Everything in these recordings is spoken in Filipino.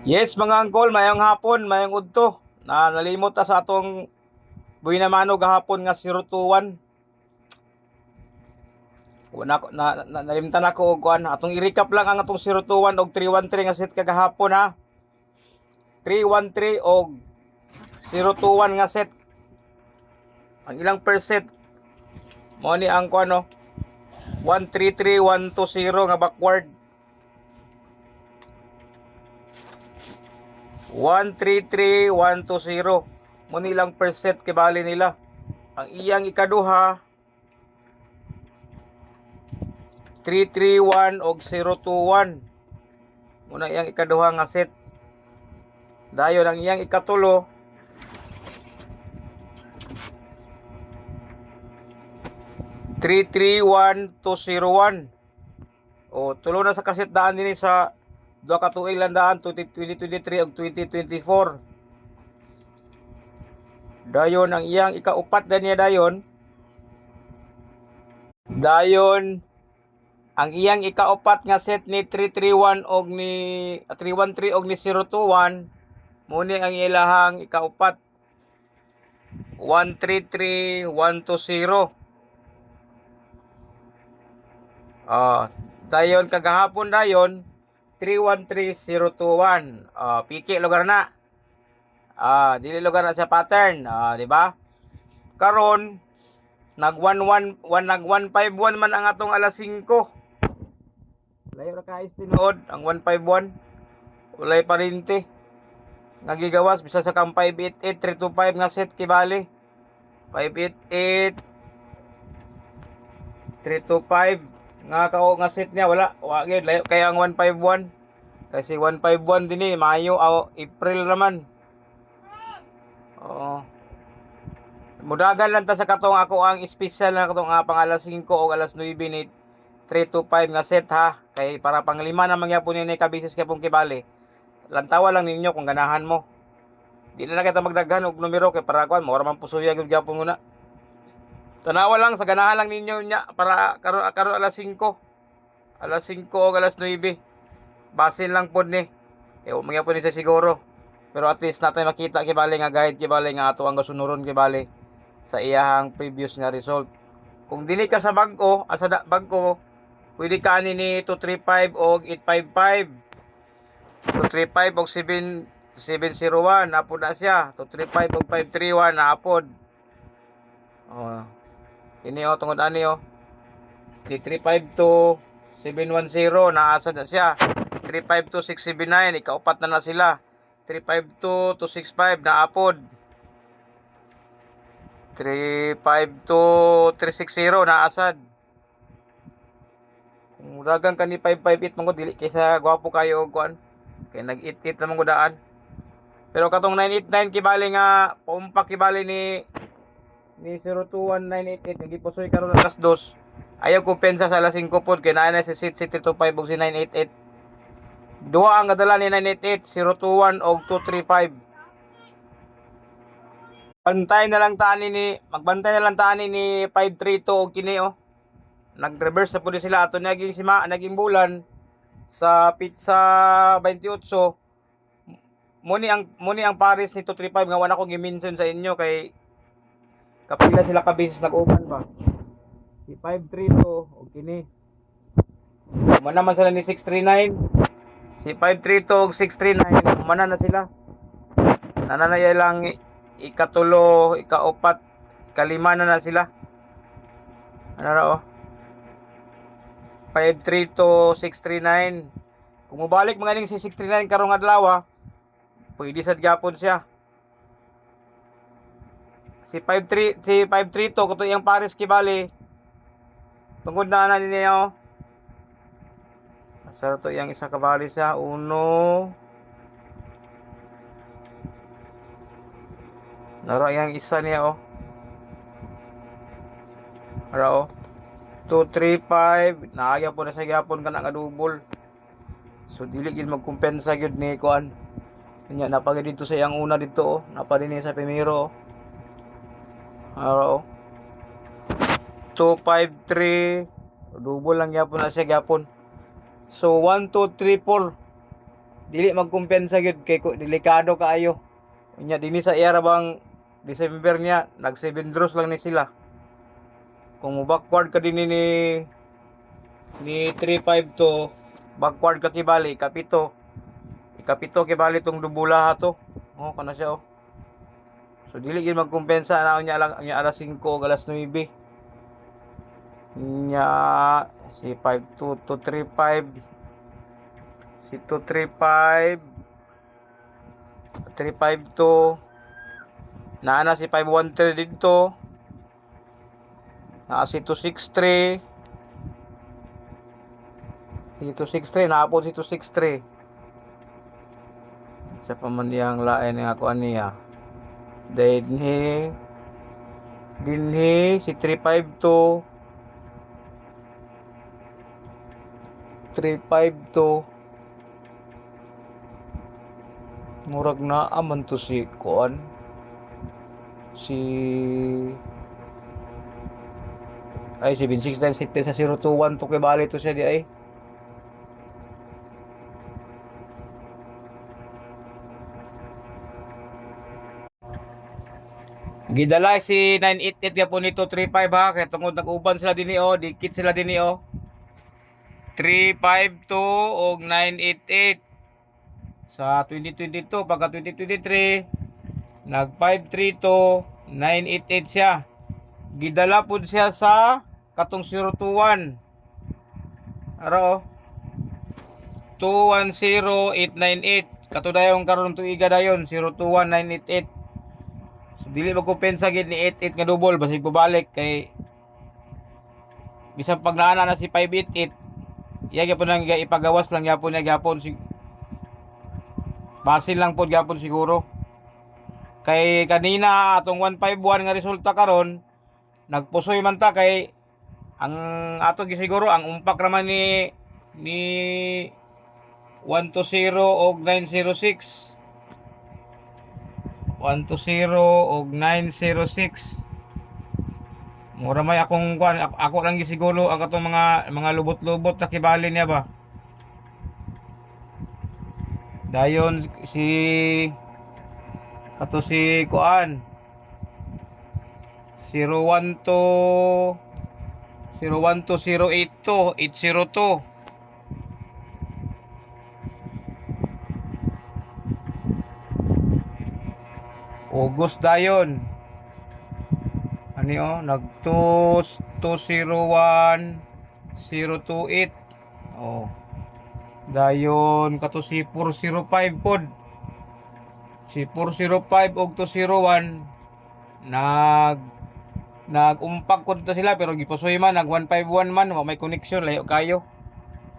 Yes mga angkol, mayong hapon, mayong udto. Nalimot ta sa atong buhay na mano gahapon nga 021. Nalimtan ako og kuan. Atong i-recap lang ang atong 021 og 313 nga set kagahapon ha. 313 og 021 nga set. Ang ilang per set mo ni ang kuan no. 133120 nga backward. 133120 mo nilang per set kibali nila. Ang iyang ikaduha 331 og 021 muna iyang ikaduha nga set. Dayon ang iyang ikatulo 331201. O tulo na sa kaset daan dinhi sa duha ka tuig lang daan 2023 ug 2024. Dayon ang iyang ikaupat na niya dayon ang iyang ikaupat nga set ni 331 og ni 313 og ni 021 mo ni ang ilahang ikaupat 133120. Dayon kagahapon dayon 313021. Piki lugar na. Dili lugar na sa pattern, di ba? Karon nag 151 man ang atong alas 5. Layo ra ka tinuod ang 151. Ulay parinte. Nga gigawas bisa sa kang 588 325 nga set kibali. 588 325 nga kao nga set niya wala gyud layo kay ang 151 kasi 151 dinhi Mayo o April naman. Mudagan lang ta sa katong ako ang special na katong pang alas 5 o alas 9 ni 325 nga set ha kay para pang 5 na mangyapon ni kabisis kay pong kibali. Lantawa lang ninyo kung ganahan mo. Di na kita magdaghan og numero kay para kuan mo ra man pusuya gyud gyapon muna. Tanawa lang sa ganahan lang ninyo nya para karon alas 5. Alas 5 o alas 9. Basin lang pod ni. E magyapon ni sa siguro. Pero at least natin makita kibali nga guide kibali nga ato ang gasunuron kibali sa iyahang previous nga result. Kung dili ka sa bag-o, bag-o, pwede ka ni 235 o 855. 235 o 701 napod na siya. 235 o 531 napod. Ini tungod ani 335 to 710 naasad na siya. 352 679 ikaupat na sila. 352 to 65 naapod. 352 360 naasad. Kung dagang ka ni 558 mong dili kaysa gwapo kayo og kuan. Kay nag-it-it naman daan. Pero katong 989 kibali nga paumpak kibali ni 021988 nagipusoy karon alas 2. Ayaw kumpensa sa alas 5 pod kay naa na si 325 ug si 988. Duha ang gadala ni 988, 021 og 235. Magbantay na lang tani ni 532 og kini Nag-reverse na pud sila ato naging bulan sa pizza 28. Muni ang Paris ni 235 nga wala ko gi-mention sa inyo kay kapila sila ka beses nag-uban ba. Si 532 og kini. Man naman sila ni 639. Si 532 og 639 mana na sila. Nananaya lang ikatulo, ikaupat, kalima na sila. Ano ra 532 639. Kung mobalik mga ning si 639 karong adlaw, pwede sad gyapon siya. Si 532 kato yang Paris kibali. Tungod na niya Asa to yang isa kabali sa uno. Naro yang isa niya Ara 235 naaya po na sa gyapon kana nga double. So dili gid magkumpensa gyud ni kuan. Kanya napagid dito sa yang una dito napa dinhi sa primero. Ara 253 double lang gyapon na siya gyapon. So 1 2 3 4 dili magkumpensa gyud kay delikado kaayo. Unya dinhi sa iya bang December niya nag 7 draws lang ni sila. Kung mo backward ka dinhi ni 352 backward ka kibali ikapito kibali tong dubula to. Oh kana siya oh. So dili gyud magkumpensa na unya alas 5 o alas 9. Nya si 52235 si 235 352 na si 513 dito na si 263 si 263 naapod si 263 sa pamaniyang lain nga ako aniya dinhi si 352 murag na aman to si kuan si 769 sikte sa 021 to kay bali to siya di ay gidala si 988 gyapon nito 35 ha kay tungod nag-uban sila dinhi oh dikit sila dinhi oh 352 og 988 sa 2022 pagka 2023 nag 532 988 siya gidala pud siya sa katong 021 aro 210898 kato dayon karon tuiga dayon 021988 so dili magkumpensa gid ni 88 nga double basig pabalik kay bisan pag naana na si 588 iya gyapon lang ipagawas lang gyapon niya gyapon si basin lang pod gyapon siguro kay kanina atong 151 nga resulta karon nagpusoy man ta kay ang ato gisiguro ang umpak naman ni 120 og 906 120 og 906 mura may akong kuan ako lang gisiguro ang katong mga lubot-lubot na kibali niya ba dayon si kato si kuan 012 082 802 August dayon ani oh nag 201 028 oh dayon kato si 405 pod si 405 og 201 nagumpak ko dito sila pero gipusoy man nag 151 man wa may connection layo kayo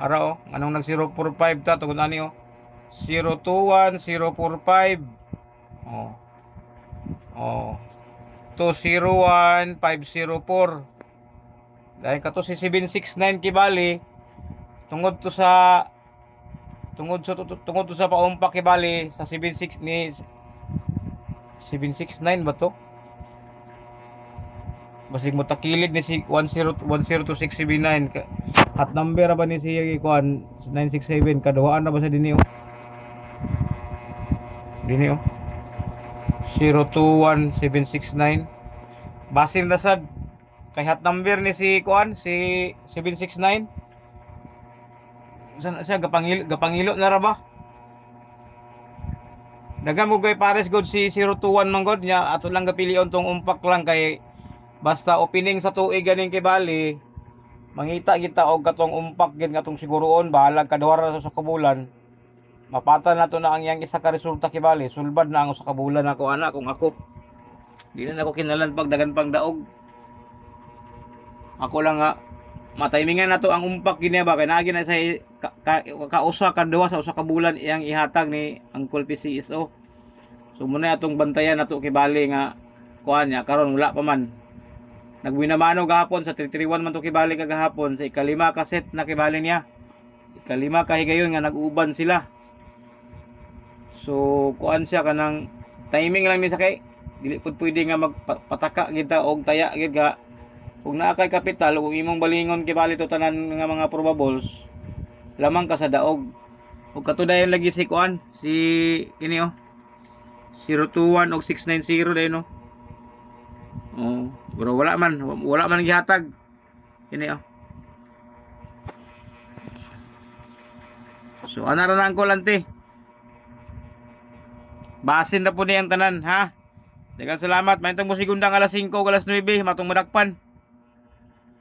ara oh anong nag 045 ta tungod ani oh 021 045 oh oh 201 504 dahil kato si 769 kibali tungod to sa paumpak kibali sa 76 ni 769 ba to basig mo takilid ni si 102679 hat number ba ni si kuan 967 kaduhaan na ba sa dinhi oh 021769 basin na sad kay hat number ni si kuan si 769 sana siya gapangilo na ra ba dagan mo kay pares god si 021 man god nya ato lang gapilion tong umpak lang kay basta opening sa tuig ganing kibali mangita kita og katong umpak gid katong siguroon bahalag kaduha ra sa kabulan mapatan na to na ang yang isa ka resulta kibali sulbad na ang sa kabulan ako ana kung ako di na ako kinalan pag dagan pang daog ako lang nga matimingan na to ang umpak gini ba kay naagi na sa kausa ka duha sa usa ka bulan iyang ihatag ni Uncle PCSO so muna atong bantayan nato kibali nga kuan niya karon wala pa man nagwinamano gahapon sa 331 man to kibali kagahapon sa ikalima ka set na kibali niya ikalima ka higayon nga nag-uban sila so kuan siya kanang timing lang ni sa kay dili pud pwede nga magpataka kita og taya gid ga kung naa kay kapital ug imong balingon kibali to tanan nga mga probables lamang ka sa daog. Ug katudayon lagi si kuan, si kini 021 og 690 dayon no. Oh, pero wala man gihatag. Kini So ana ra na ang kulante. Basin na po niyang tanan ha. Daghang salamat. Maintong mo sigundang alas 5 ug alas 9 matong madakpan.